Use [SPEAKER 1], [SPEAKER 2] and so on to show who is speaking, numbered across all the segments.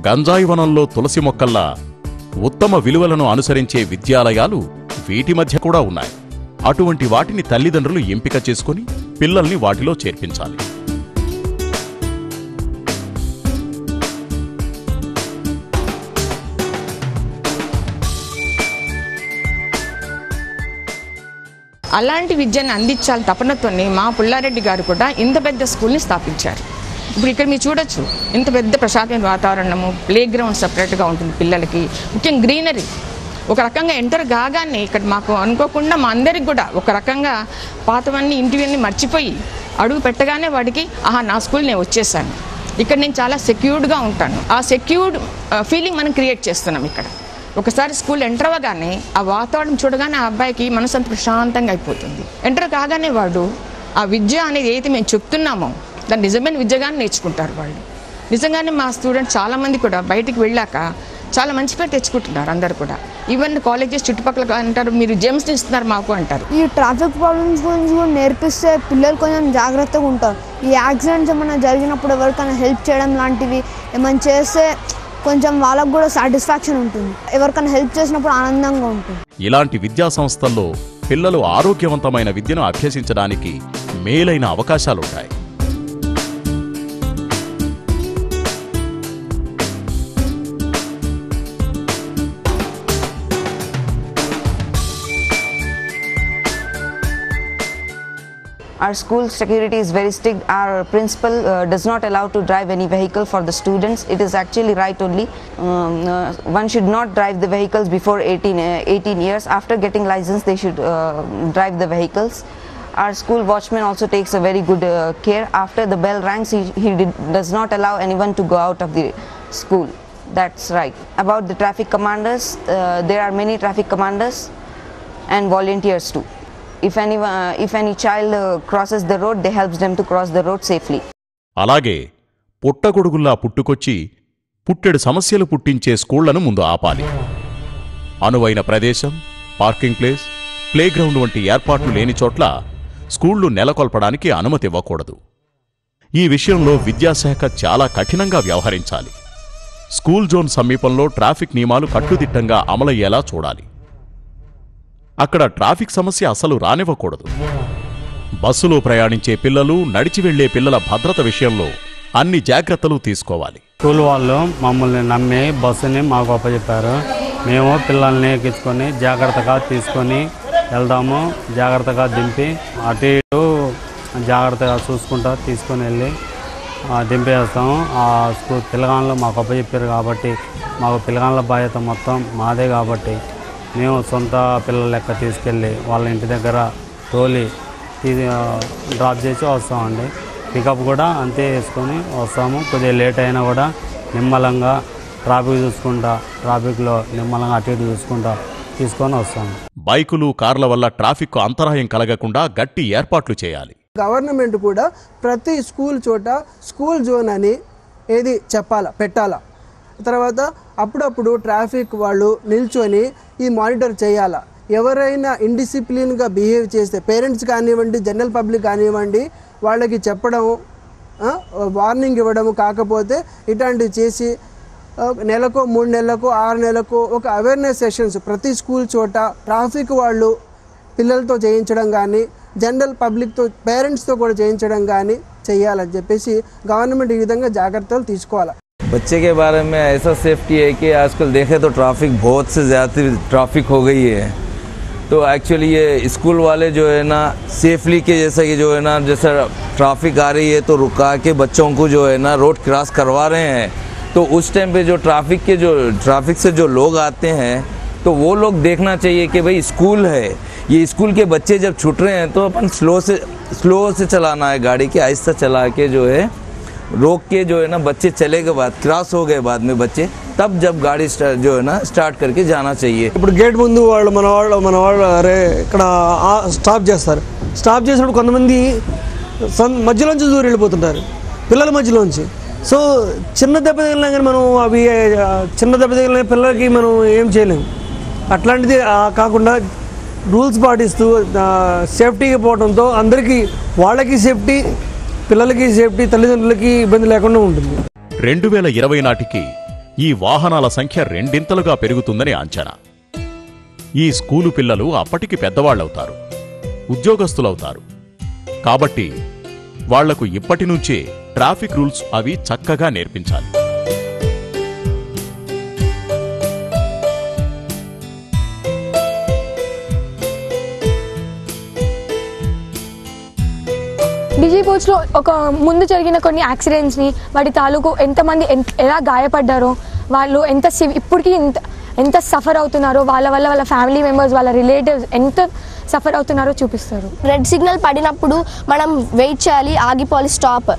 [SPEAKER 1] గంజాయి వనంలో తులసి మొక్కల్లా ఉత్తమ విలువలను అనుసరించే విద్యాలయాలు వీటి మధ్య కూడా ఉన్నాయి. అటువంటి వాటిని తల్లిదండ్రులు ఎంపిక చేసుకుని పిల్లల్ని వాటిలో చేర్పించాలి.
[SPEAKER 2] అలాంటి విద్యను అందించాలి తపనతోనే మా పుల్లారెడ్డి గారు కూడా ఇంత పెద్ద స్కూల్ని స్థాపించారు. ఇప్పుడు ఇక్కడ మీరు చూడొచ్చు, ఇంత పెద్ద ప్రశాంతమైన వాతావరణము, ప్లే గ్రౌండ్ సపరేట్గా ఉంటుంది పిల్లలకి, ముఖ్యంగా గ్రీనరీ. ఒక రకంగా ఎంటర్ కాగానే ఇక్కడ మాకు అనుకోకుండా మా అందరికి కూడా ఒక రకంగా పాతవన్నీ ఇంటివన్నీ మర్చిపోయి అడుగు పెట్టగానే వాడికి నా స్కూల్ నేను వచ్చేసాను, ఇక్కడ నేను చాలా సెక్యూర్డ్గా ఉంటాను, ఆ సెక్యూర్డ్ ఫీలింగ్ మనం క్రియేట్ చేస్తున్నాం ఇక్కడ. ఒకసారి స్కూల్ ఎంటర్ అవ్వగానే ఆ వాతావరణం చూడగానే ఆ అబ్బాయికి మనసు అంత ప్రశాంతంగా అయిపోతుంది. ఎంటర్ కాగానే వాడు ఆ విద్య అనేది ఏదైతే మేము చెప్తున్నామో దాన్ని నిజమైన విద్యగానే నేర్చుకుంటారు వాళ్ళు. నిజంగానే మా స్టూడెంట్స్ చాలామంది కూడా బయటికి వెళ్ళాక చాలా మంచి పేరు తెచ్చుకుంటున్నారు అందరు కూడా. ఈవెన్ కాలేజెస్ చుట్టుపక్కల అంటారు, మీరు జెమ్స్ ఇస్తున్నారు మాకు అంటారు.
[SPEAKER 3] ఈ ట్రాఫిక్ ప్రాబ్లమ్స్ గురించి కూడా నేర్పిస్తే పిల్లలు కొంచెం జాగ్రత్తగా ఉంటారు. ఈ యాక్సిడెంట్స్ ఏమైనా జరిగినప్పుడు ఎవరికైనా హెల్ప్ చేయడం లాంటివి ఏమైనా చేస్తే కొంచెం వాళ్ళకు కూడా సాటిస్ఫాక్షన్ ఉంటుంది, ఎవరికైనా హెల్ప్ చేసినప్పుడు ఆనందంగా ఉంటుంది.
[SPEAKER 1] ఇలాంటి విద్యా సంస్థల్లో పిల్లలు ఆరోగ్యవంతమైన విద్యను అభ్యసించడానికి మేలైన అవకాశాలుంటాయి.
[SPEAKER 4] Our school security is very strict. Our principal does not allow to drive any vehicle for the students. It is actually right only. One should not drive the vehicles before 18 years. After getting license, they should drive the vehicles. Our school watchman also takes a very good care. After the bell rings, he does not allow anyone to go out of the school. That's right. About the traffic commanders, there are many traffic commanders and volunteers too. If any child crosses the road, they helps them to cross the road safely.
[SPEAKER 1] అలాగే పుట్టగొడుగుల్లా పుట్టుకొచ్చి పుట్టెడు సమస్యలు పుట్టించే స్కూళ్లను ముందు ఆపాలి. అనువైన ప్రదేశం, parking place, playground వంటి ఏర్పాట్లు లేని చోట్ల స్కూళ్లు నెలకొల్పడానికి అనుమతి ఇవ్వకూడదు. ఈ విషయంలో విద్యాశాఖ చాలా కఠినంగా వ్యవహరించాలి. స్కూల్ జోన్ సమీపంలో ట్రాఫిక్ నియమాలు కట్టుదిట్టంగా అమలయ్యేలా చూడాలి. అక్కడ ట్రాఫిక్ సమస్య అసలు రానివ్వకూడదు. బస్సులో ప్రయాణించే పిల్లలు, నడిచి వెళ్లే పిల్లల భద్రత విషయంలో అన్ని జాగ్రత్తలు తీసుకోవాలి.
[SPEAKER 5] స్కూల్ వాళ్ళు మమ్మల్ని నమ్మి బస్సుని మాకు అప్పచెప్పారు. మేము పిల్లల్ని ఎక్కించుకొని జాగ్రత్తగా తీసుకొని వెళ్దాము. జాగ్రత్తగా దింపి అటు ఇటు జాగ్రత్తగా చూసుకుంటా తీసుకొని వెళ్ళి దింపేస్తాము. ఆ స్కూల్ పిల్లగాళ్ళు మాకు అప్పచెప్పారు కాబట్టి మాకు పిల్లగాళ్ళ బాధ్యత మొత్తం మాదే కాబట్టి మేము సొంత పిల్లల లెక్క తీసుకెళ్ళి వాళ్ళ ఇంటి దగ్గర తోలి డ్రాప్ చేసి వస్తామండి. పికప్ కూడా అంతే వేసుకొని వస్తాము. కొద్దిగా లేట్ అయినా కూడా నిమ్మలంగా ట్రాఫిక్ చూసుకుంటా, ట్రాఫిక్లో నిమ్మలంగా అటు ఇటు చూసుకుంటా తీసుకొని వస్తాము.
[SPEAKER 1] బైకులు, కార్ల వల్ల ట్రాఫిక్ అంతరాయం కలగకుండా గట్టి ఏర్పాట్లు చేయాలి.
[SPEAKER 6] గవర్నమెంట్ కూడా ప్రతి స్కూల్ చోట స్కూల్ జోన్ అని ఏది పెట్టాలా. తర్వాత అప్పుడప్పుడు ట్రాఫిక్ వాళ్ళు నిల్చొని ఈ మానిటర్ చేయాలా. ఎవరైనా ఇండిసిప్లిన్గా బిహేవ్ చేస్తే పేరెంట్స్ కానివ్వండి, జనరల్ పబ్లిక్ కానివ్వండి, వాళ్ళకి చెప్పడం, వార్నింగ్ ఇవ్వడము, కాకపోతే ఇట్లాంటివి చేసి నెలకు 3 నెలలకు 6 నెలలకు ఒక అవేర్నెస్ సెషన్స్ ప్రతి స్కూల్ చోట ట్రాఫిక్ వాళ్ళు పిల్లలతో చేయించడం కానీ, జనరల్ పబ్లిక్తో పేరెంట్స్తో కూడా చేయించడం కానీ చేయాలని చెప్పేసి గవర్నమెంట్ ఈ విధంగా జాగ్రత్తలు తీసుకోవాలి.
[SPEAKER 7] बच्चे के बारे में ऐसा सेफ्टी है कि आजकल देखें तो ट्रैफिक बहुत से ज़्यादा ट्रैफिक हो गई है. तो एक्चुअली ये स्कूल वाले जो है ना सेफली के जैसा कि जो है ना जैसा ट्रैफिक आ रही है तो रुका के बच्चों को जो है ना रोड क्रॉस करवा रहे हैं. तो उस टाइम पे जो ट्रैफिक से जो लोग आते हैं तो वो लोग देखना चाहिए कि भाई स्कूल है, ये स्कूल के बच्चे जब छूट रहे हैं तो अपन स्लो से चलाना है गाड़ी के, आहिस्ता चला के जो है रोक के जो है ना बच्चे चले के बाद क्रॉस हो गए बाद में बच्चे तब जब गाड़ी जो है ना स्टार्ट करके जाना चाहिए.
[SPEAKER 6] ఇప్పుడు గేట్ ముందు మన వాళ్ళు అరే ఇక్కడ స్టాప్ చేస్తారు. స్టాప్ చేసినప్పుడు కొంతమంది మధ్యలోంచి దూరం వెళ్ళిపోతుంటారు, పిల్లల మధ్యలోంచి. సో చిన్న దెబ్బ తగిలినా కానీ మనం చిన్న దెబ్బ తగిలిన పిల్లలకి మనం ఏం చేయలేము. అట్లాంటిది కాకుండా రూల్స్ పాటిస్తూ సేఫ్టీగా పోవడంతో అందరికీ, వాళ్ళకి సేఫ్టీ, పిల్లలకి సేఫ్టీ, తల్లిదండ్రులకి ఇబ్బంది లేకుండా ఉంటుంది.
[SPEAKER 1] 2020 నాటికి ఈ వాహనాల సంఖ్య రెండింతలుగా పెరుగుతుందని అంచనా. ఈ స్కూలు పిల్లలు అప్పటికి పెద్దవాళ్లవుతారు, ఉద్యోగస్తులవుతారు. కాబట్టి వాళ్లకు ఇప్పటి నుంచే ట్రాఫిక్ రూల్స్ అవి చక్కగా నేర్పించాలి.
[SPEAKER 8] డిజిపోర్ట్స్లో ఒక ముందు జరిగిన కొన్ని యాక్సిడెంట్స్ని, వాటి తాలూకు ఎంతమంది ఎలా గాయపడ్డారో, వాళ్ళు ఇప్పటికీ ఎంత సఫర్ అవుతున్నారో, వాళ్ళ వల్ల వాళ్ళ ఫ్యామిలీ మెంబర్స్, వాళ్ళ రిలేటివ్స్ ఎంత సఫర్ అవుతున్నారో చూపిస్తారు.
[SPEAKER 9] రెడ్ సిగ్నల్ పడినప్పుడు మనం వెయిట్ చేయాలి, ఆగిపోవాలి, స్టాప్.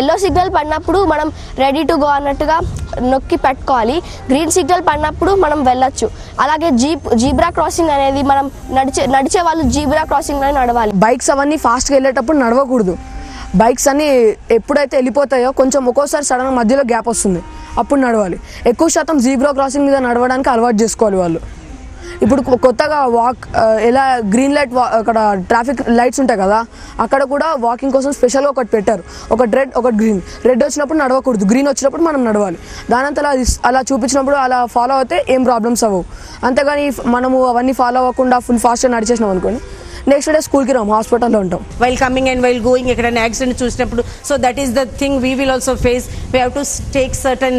[SPEAKER 9] ఎల్లో సిగ్నల్ పడినప్పుడు మనం రెడీ టు గో అన్నట్టుగా నొక్కి పెట్టుకోవాలి. గ్రీన్ సిగ్నల్ పడినప్పుడు మనం వెళ్ళొచ్చు. అలాగే జీబ్రా క్రాసింగ్ అనేది మనం నడిచే వాళ్ళు జీబ్రా క్రాసింగ్ అనేది నడవాలి.
[SPEAKER 10] బైక్స్ అవన్నీ ఫాస్ట్గా వెళ్ళేటప్పుడు నడవకూడదు. బైక్స్ అన్నీ ఎప్పుడైతే వెళ్ళిపోతాయో కొంచెం ఒక్కోసారి సడన్గా మధ్యలో గ్యాప్ వస్తుంది, అప్పుడు నడవాలి. ఎక్కువ శాతం జీబ్రా క్రాసింగ్ మీద నడవడానికి అలవాటు చేసుకోవాలి వాళ్ళు. ఇప్పుడు కొత్తగా ఎలా గ్రీన్ లైట్ అక్కడ ట్రాఫిక్ లైట్స్ ఉంటాయి కదా, అక్కడ కూడా వాకింగ్ కోసం స్పెషల్గా ఒకటి పెట్టారు. ఒకటి రెడ్, ఒకటి గ్రీన్. రెడ్ వచ్చినప్పుడు నడవకూడదు, గ్రీన్ వచ్చినప్పుడు మనం నడవాలి. దానంతా అలా చూపించినప్పుడు అలా ఫాలో అయితే ఏం ప్రాబ్లమ్స్ అవ్వవు. అంతేగాని మనము అవన్నీ ఫాలో అవ్వకుండా ఫుల్ ఫాస్ట్గా నడిచేసినాం అనుకోండి, నెక్స్ట్ డే స్కూల్కి రాము, హాస్పిటల్లో ఉంటాం.
[SPEAKER 11] While coming and while going ఎక్కడైనా యాక్సిడెంట్ చూసినప్పుడు, so that is the thing we will also face. We have to take certain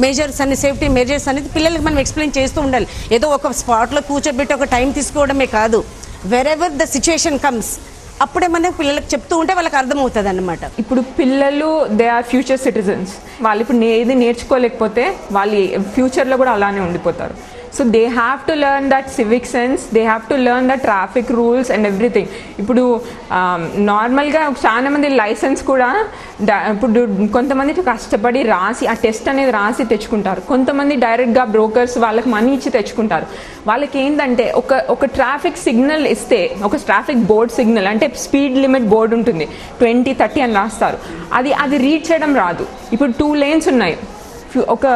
[SPEAKER 11] measures అని, సేఫ్టీ మెజర్స్ అనేది పిల్లలకి మనం ఎక్స్ప్లెయిన్ చేస్తూ ఉండాలి. ఏదో ఒక స్పాట్లో కూర్చోబెట్టి ఒక టైం తీసుకోవడమే కాదు, వెరెవర్ ద సిచ్యుయేషన్ కమ్స్ అప్పుడే మనం పిల్లలకు చెప్తూ ఉంటే వాళ్ళకి అర్థమవుతుంది అన్నమాట.
[SPEAKER 12] ఇప్పుడు పిల్లలు దే ఆర్ ఫ్యూచర్ సిటిజన్స్. వాళ్ళు ఇప్పుడు ఏది నేర్చుకోలేకపోతే వాళ్ళు ఫ్యూచర్లో కూడా అలానే ఉండిపోతారు. So they have to learn that civic sense, they have to learn the traffic rules and everything. ఇప్పుడు నార్మల్గా చాలా మంది లైసెన్స్ కూడా ఇప్పుడు కొంతమంది కష్టపడి రాసి ఆ టెస్ట్ అనేది రాసి తెచ్చుకుంటారు. కొంతమంది డైరెక్ట్గా బ్రోకర్స్ వాళ్ళకి మనీ ఇచ్చి తెచ్చుకుంటారు. వాళ్ళకి ఏంటంటే ఒక ట్రాఫిక్ సిగ్నల్ ఇస్తే, ఒక ట్రాఫిక్ బోర్డ్ సిగ్నల్ అంటే స్పీడ్ లిమిట్ బోర్డు ఉంటుంది, 20, 30 అని రాస్తారు. అది రీడ్ చేయడం రాదు. ఇప్పుడు 2 lanes ఉన్నాయి, ఒక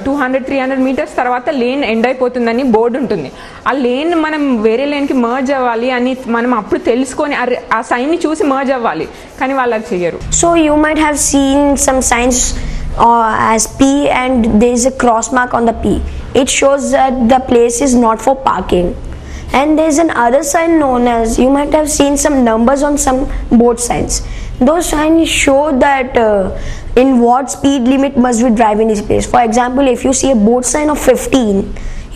[SPEAKER 12] 200-300 మీటర్స్ తర్వాత లేన్ ఎండ్ అయిపోతుందని బోర్డు ఉంటుంది. ఆ లేన్ మనం వేరే లేన్కి మర్జ్ అవ్వాలి అని మనం అప్పుడు తెలుసుకొని ఆ సైన్ని చూసి మర్జ్ అవ్వాలి, కానీ వాళ్ళు అది చెయ్యరు.
[SPEAKER 9] So you might have seen some science as P and there is a cross mark on the P. It shows that the place is not for parking. And there is another sign known as, you might have seen some numbers on some board signs. Those signs show that in what speed limit must we drive in this place. For example, if you see a board sign of 15,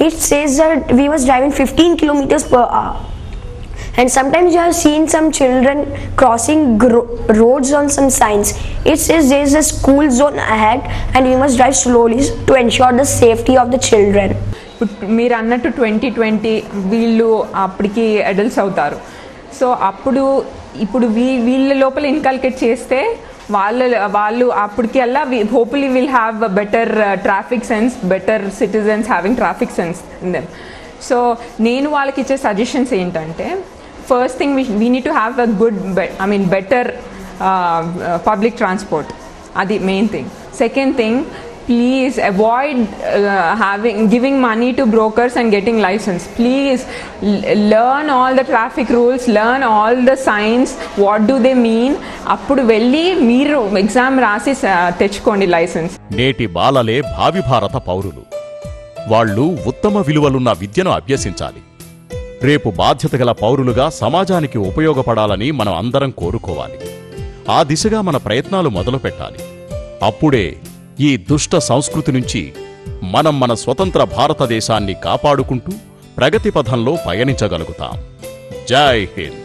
[SPEAKER 9] it says that we must drive in 15 kilometers per hour. And sometimes you have seen some children crossing roads on some signs. It says there is a school zone ahead and we must drive slowly to ensure the safety of the children.
[SPEAKER 12] మీరు అన్నట్టు 2020 వీళ్ళు అప్పటికి adults అవుతారు. So ఇప్పుడు వీళ్ళ లోపల inculcate చేస్తే వాళ్ళు అప్పటికల్లా hopefully will have better traffic sense, better citizens having traffic sense in them. So నేను వాళ్ళకి ఇచ్చే సజెషన్స్ ఏంటంటే, first thing we need to have a good better public transport, అది main thing. Second thing, please avoid giving money to brokers and getting license. Please learn all the traffic rules, learn all the signs, what do they mean. appudu velli meeru exam rasi techukondi license.
[SPEAKER 1] నేటి బాలలే భావి భారత పౌరులు. వాళ్ళు ఉత్తమ విలువలున్న విద్యను అభ్యసించాలి. రేపు బాధ్యతగల పౌరులుగా సమాజానికి ఉపయోగపడాలని మనం అందరం కోరుకోవాలి. ఆ దిశగా మన ప్రయత్నాలు మొదలుపెట్టాలి. అప్పుడే ఈ దుష్ట సంస్కృతి నుంచి మనం మన స్వతంత్ర భారతదేశాన్ని కాపాడుకుంటూ ప్రగతి పథంలో పయనించగలుగుతాం. జై హింద్.